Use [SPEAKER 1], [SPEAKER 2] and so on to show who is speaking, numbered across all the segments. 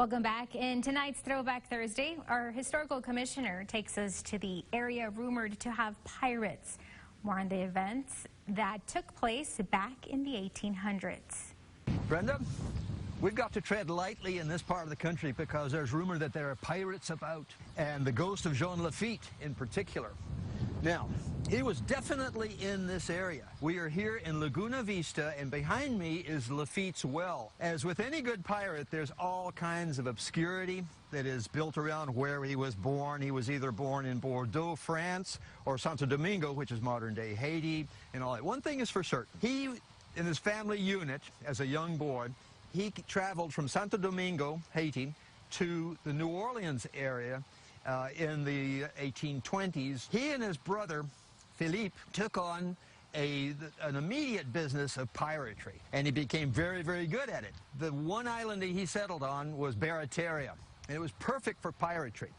[SPEAKER 1] Welcome back. In tonight's Throwback Thursday, our historical commissioner takes us to the area rumored to have pirates. More on the events that took place back in the 1800s.
[SPEAKER 2] Brenda, we've got to tread lightly in this part of the country because there's rumor that there are pirates about, and the ghost of Jean Lafitte in particular. Now, he was definitely in this area. We are here in Laguna Vista, and behind me is Lafitte's well. As with any good pirate, there's all kinds of obscurity that is built around where he was born. He was either born in Bordeaux, France, or Santo Domingo, which is modern-day Haiti, and all that. One thing is for certain. He, in his family unit, as a young boy, he traveled from Santo Domingo, Haiti, to the New Orleans area in the 1820s. He and his brother, Philippe, took on an immediate business of piratery, and he became very, very good at it. The one island that he settled on was Barataria, and it was perfect for piratery.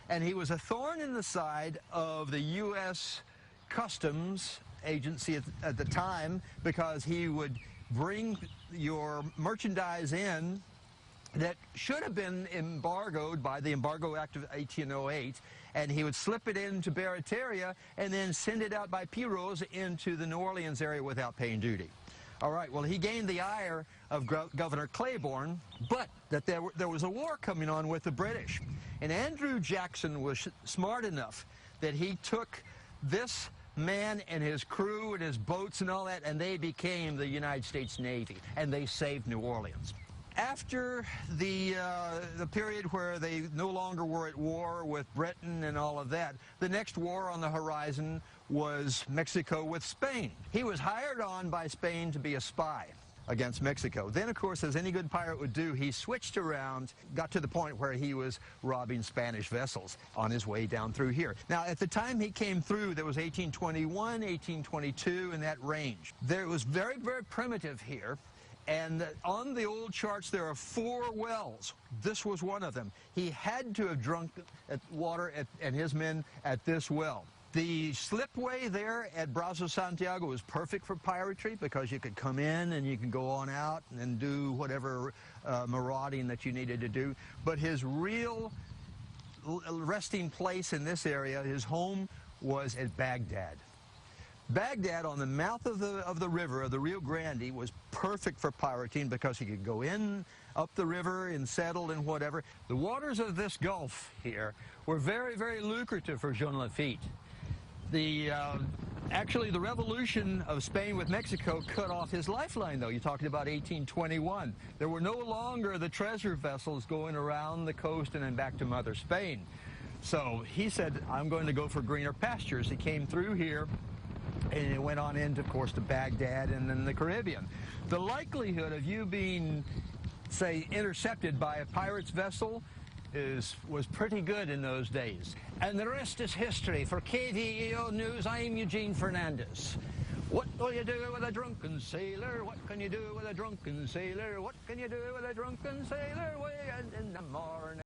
[SPEAKER 2] And he was a thorn in the side of the U.S. Customs Agency at the time, because he would bring your merchandise in that should have been embargoed by the Embargo Act of 1808, and he would slip it into Barataria and then send it out by pirogues into the New Orleans area without paying duty. All right, well, he gained the ire of Governor Claiborne, but that there was a war coming on with the British. And Andrew Jackson was smart enough that he took this man and his crew and his boats and all that, and they became the United States Navy, and they saved New Orleans. After the period where they no longer were at war with Britain and all of that, the next war on the horizon was Mexico with Spain. He was hired on by Spain to be a spy against Mexico. Then, of course, as any good pirate would do, he switched around, got to the point where he was robbing Spanish vessels on his way down through here. Now, at the time he came through, there was 1821, 1822, in that range. There was very, very primitive here. And on the old charts, there are 4 wells. This was one of them. He had to have drunk water and his men at this well. The slipway there at Brazos Santiago was perfect for piratery because you could come in and you can go on out and do whatever marauding that you needed to do. But his real resting place in this area, his home, was at Baghdad. Baghdad, on the mouth of the river, of the Rio Grande, was perfect for pirating because he could go in, up the river, and settle and whatever. The waters of this Gulf here were very, very lucrative for Jean Lafitte. Actually, the revolution of Spain with Mexico cut off his lifeline, though. You're talking about 1821. There were no longer the treasure vessels going around the coast and then back to Mother Spain. So he said, I'm going to go for greener pastures. He came through here, and it went on into, of course, to Baghdad and then the Caribbean. The likelihood of you being, say, intercepted by a pirate's vessel was pretty good in those days. And the rest is history. For KVEO News, I'm Eugene Fernandez. What will you do with a drunken sailor? What can you do with a drunken sailor? What can you do with a drunken sailor? Way in the morning.